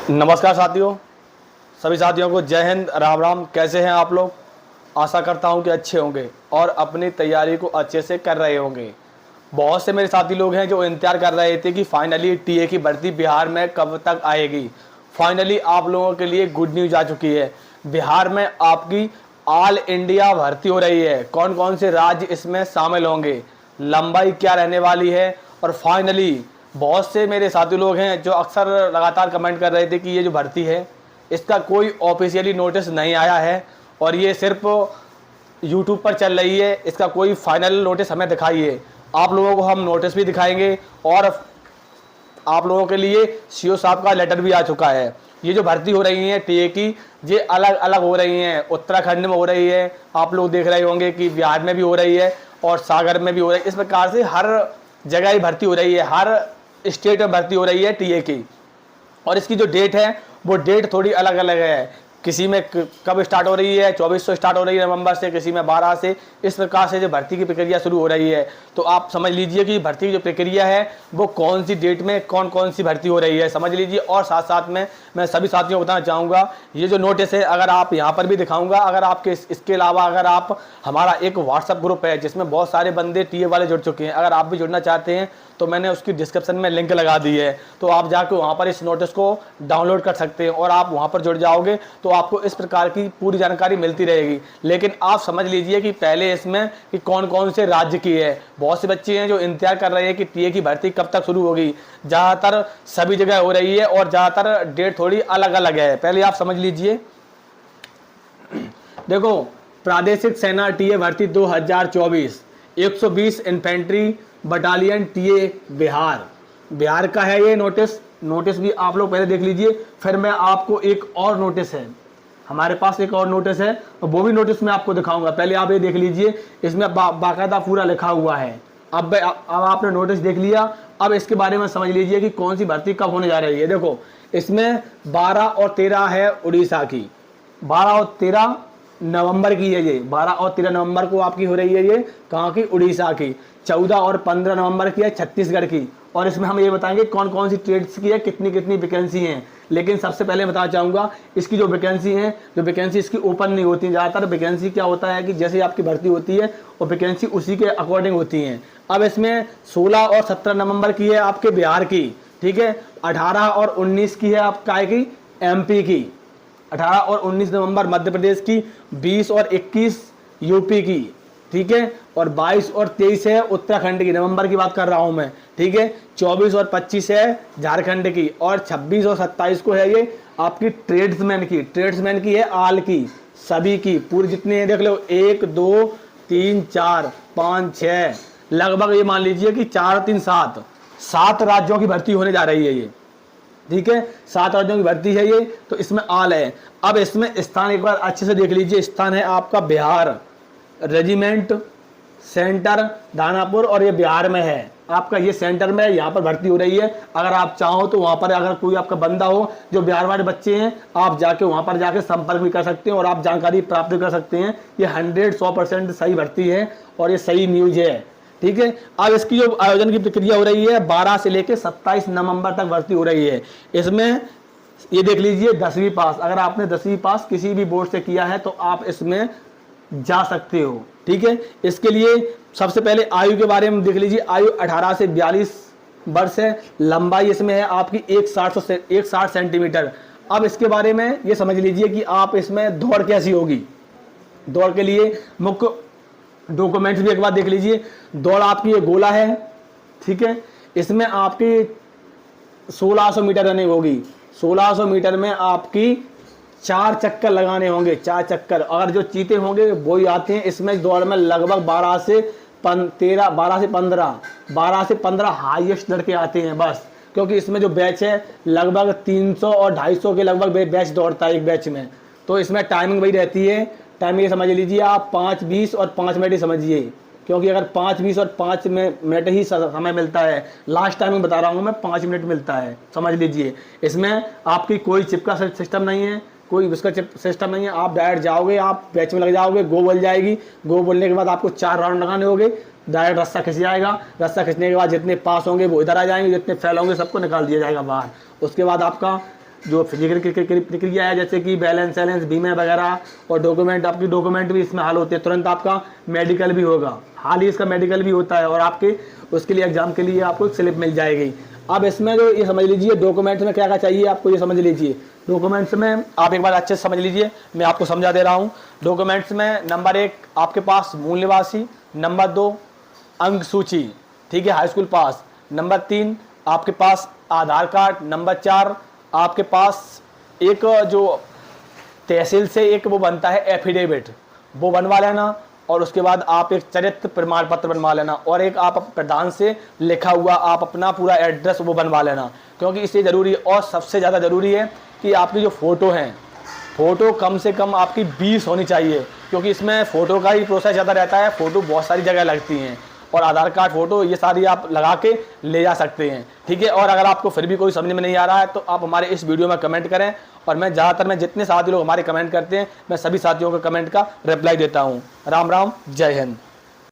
नमस्कार साथियों, सभी साथियों को जय हिंद, राम राम। कैसे हैं आप लोग? आशा करता हूं कि अच्छे होंगे और अपनी तैयारी को अच्छे से कर रहे होंगे। बहुत से मेरे साथी लोग हैं जो इंतजार कर रहे थे कि फाइनली टीए की भर्ती बिहार में कब तक आएगी। फाइनली आप लोगों के लिए गुड न्यूज़ आ चुकी है। बिहार में आपकी ऑल इंडिया भर्ती हो रही है। कौन कौन से राज्य इसमें शामिल होंगे, लंबाई क्या रहने वाली है, और फाइनली बहुत से मेरे साथी लोग हैं जो अक्सर लगातार कमेंट कर रहे थे कि ये जो भर्ती है इसका कोई ऑफिशियली नोटिस नहीं आया है और ये सिर्फ यूट्यूब पर चल रही है, इसका कोई फाइनल नोटिस हमें दिखाइए। आप लोगों को हम नोटिस भी दिखाएंगे और आप लोगों के लिए सीओ साहब का लेटर भी आ चुका है। ये जो भर्ती हो रही है टीए की, ये अलग अलग हो रही हैं। उत्तराखंड में हो रही है, आप लोग देख रहे होंगे कि बिहार में भी हो रही है और सागर में भी हो रही है। इस प्रकार से हर जगह ही भर्ती हो रही है, हर स्टेट में भर्ती हो रही है टीए की। और इसकी जो डेट है वो डेट थोड़ी अलग अलग है। किसी में कब स्टार्ट हो रही है, 24 से स्टार्ट हो रही है नवंबर से, किसी में 12 से। इस प्रकार से जो भर्ती की प्रक्रिया शुरू हो रही है, तो आप समझ लीजिए कि भर्ती की जो प्रक्रिया है वो कौन सी डेट में कौन कौन सी भर्ती हो रही है, समझ लीजिए। और साथ साथ में मैं सभी साथियों को बताना चाहूँगा, ये जो नोटिस है अगर आप यहाँ पर भी दिखाऊंगा, अगर आपके इसके अलावा अगर आप हमारा एक व्हाट्सअप ग्रुप है जिसमें बहुत सारे बंदे टीए वाले जुड़ चुके हैं, अगर आप भी जुड़ना चाहते हैं तो मैंने उसकी डिस्क्रिप्शन में लिंक लगा दी है, तो आप जाकर वहाँ पर इस नोटिस को डाउनलोड कर सकते हैं और आप वहाँ पर जुड़ जाओगे तो आपको इस प्रकार की पूरी जानकारी मिलती रहेगी। लेकिन आप समझ लीजिए कि पहले इसमें कि कौन कौन से राज्य की है। बहुत से बच्चे हैं जो इंतजार कर रहे हैं कि टीए की भर्ती कब तक शुरू होगी। ज़्यादातर सभी जगह हो रही है और ज़्यादातर डेट थोड़ी अलग अलग है। पहले आप समझ लीजिए, देखो, प्रादेशिक सेना टीए भर्ती 2024 120 इन्फेंट्री बटालियन टीए बिहार का है ये नोटिस भी आप लोग पहले देख लीजिए। फिर मैं आपको एक और नोटिस है, हमारे पास एक और नोटिस है, वो भी नोटिस मैं आपको दिखाऊंगा। पहले आप ये देख लीजिए, इसमें बाकायदा पूरा लिखा हुआ है। अब आपने नोटिस देख लिया, अब इसके बारे में समझ लीजिए कि कौन सी भर्ती कब होने जा रही है। देखो, इसमें 12 और 13 है उड़ीसा की, 12 और 13 नवंबर की है ये। 12 और 13 नवंबर को आपकी हो रही है ये, कहाँ की? उड़ीसा की। 14 और 15 नवंबर की है छत्तीसगढ़ की। और इसमें हम ये बताएंगे कौन कौन सी ट्रेड्स की है, कितनी कितनी वैकेंसी हैं। लेकिन सबसे पहले बताना चाहूँगा, इसकी जो वैकेंसी है, जो वैकेंसी इसकी ओपन नहीं होती। ज़्यादातर वैकेंसी क्या होता है कि जैसे आपकी भर्ती होती है और वैकेंसी उसी के अकॉर्डिंग होती हैं। अब इसमें 16 और 17 नवंबर की है आपके बिहार की, ठीक है। 18 और 19 की है आपका की एमपी की, 18 और 19 नवंबर मध्य प्रदेश की, 20 और 21 यूपी की, ठीक है। और 22 और 23 है उत्तराखंड की, नवंबर की बात कर रहा हूं मैं, ठीक है। 24 और 25 है झारखंड की, और 26 और 27 को है ये आपकी ट्रेड्समैन की है आल की, सभी की पूरी जितने हैं देख लो, 1 2 3 4 5 6, लगभग ये मान लीजिए कि 4 3 7 राज्यों की भर्ती होने जा रही है ये, ठीक है। 7 राज्यों की भर्ती है ये, तो इसमें आल है। अब इसमें स्थान एक बार अच्छे से देख लीजिए। स्थान है आपका बिहार, रेजिमेंट सेंटर दानापुर, और ये बिहार में है आपका, ये सेंटर में यहाँ पर भर्ती हो रही है। अगर आप चाहो तो वहाँ पर अगर कोई आपका बंदा हो जो बिहार वाले बच्चे हैं, आप जाके वहाँ पर जाके संपर्क भी कर सकते हैं और आप जानकारी प्राप्त कर सकते हैं। ये 100% सही भर्ती है और ये सही न्यूज है, ठीक है। अब इसकी जो आयोजन की प्रक्रिया हो रही है, 12 से लेकर 27 नवंबर तक भर्ती हो रही है। इसमें ये देख लीजिए 10वीं पास, अगर आपने 10वीं पास किसी भी बोर्ड से किया है तो आप इसमें जा सकते हो, ठीक है। इसके लिए सबसे पहले आयु के बारे में देख लीजिए। आयु 18 से 42 वर्ष है। लंबाई इसमें है आपकी 160 सेंटीमीटर। अब इसके बारे में ये समझ लीजिए कि आप इसमें दौड़ कैसी होगी। दौड़ के लिए मुख्य डॉक्यूमेंट्स भी एक बार देख लीजिए। दौड़ आपकी ये गोला है, ठीक है। इसमें आपकी 1600 मीटर रनिंग होगी। 1600 मीटर में आपकी 4 चक्कर लगाने होंगे, 4 चक्कर। अगर जो चीते होंगे वो ही आते हैं इसमें दौड़ में। लगभग 12 से 15 हाईएस्ट लड़के आते हैं बस, क्योंकि इसमें जो बैच है लगभग 300 और 250 के लगभग बैच दौड़ता है एक बैच में। तो इसमें टाइमिंग वही रहती है। टाइमिंग ये समझ लीजिए आप 5 20 और 5 मिनट ही समझिए, क्योंकि अगर 5 20 और 5 मिनट ही समय मिलता है, लास्ट टाइमिंग बता रहा हूँ मैं, 5 मिनट मिलता है, समझ लीजिए। इसमें आपकी कोई चिपका सिस्टम नहीं है, कोई उसका सिस्टम नहीं है। आप डायरेक्ट जाओगे, आप बैच में लग जाओगे, गो बोल जाएगी। गो बोलने के बाद आपको 4 राउंड लगाने होंगे। डायरेक्ट रस्सा खिंच जाएगा। रस्सा खिंचने के बाद जितने पास होंगे वो इधर आ जाएंगे, जितने फेल होंगे सबको निकाल दिया जाएगा बाहर। उसके बाद आपका जो फिजिकल प्रक्रिया है जैसे कि बैलेंस वैलेंस बीमा वगैरह, और डॉक्यूमेंट, आपकी डॉक्यूमेंट भी इसमें हाल होते हैं, तुरंत आपका मेडिकल भी होगा, हाल ही इसका मेडिकल भी होता है, और आपके उसके लिए एग्जाम के लिए आपको एक स्लिप मिल जाएगी। अब इसमें जो ये समझ लीजिए डॉक्यूमेंट्स में क्या क्या चाहिए आपको, ये समझ लीजिए। डॉक्यूमेंट्स में आप एक बार अच्छे से समझ लीजिए, मैं आपको समझा दे रहा हूँ। डॉक्यूमेंट्स में नंबर 1 आपके पास मूल निवासी, नंबर 2 अंक सूची, ठीक है, हाई स्कूल पास, नंबर 3 आपके पास आधार कार्ड, नंबर 4 आपके पास एक जो तहसील से एक वो बनता है एफिडेविट, वो बनवा लेना, और उसके बाद आप एक चरित्र प्रमाण पत्र बनवा लेना, और एक आप प्रधान से लिखा हुआ आप अपना पूरा एड्रेस वो बनवा लेना, क्योंकि इससे ज़रूरी है। और सबसे ज़्यादा ज़रूरी है कि आपकी जो फ़ोटो हैं, फ़ोटो कम से कम आपकी 20 होनी चाहिए, क्योंकि इसमें फ़ोटो का ही प्रोसेस ज़्यादा रहता है, फ़ोटो बहुत सारी जगह लगती हैं, और आधार कार्ड, फ़ोटो, ये सारी आप लगा के ले जा सकते हैं, ठीक है। और अगर आपको फिर भी कोई समझ में नहीं आ रहा है तो आप हमारे इस वीडियो में कमेंट करें, और मैं ज़्यादातर जितने साथी लोग हमारे कमेंट करते हैं, मैं सभी साथियों के कमेंट का रिप्लाई देता हूँ। राम राम, जय हिंद।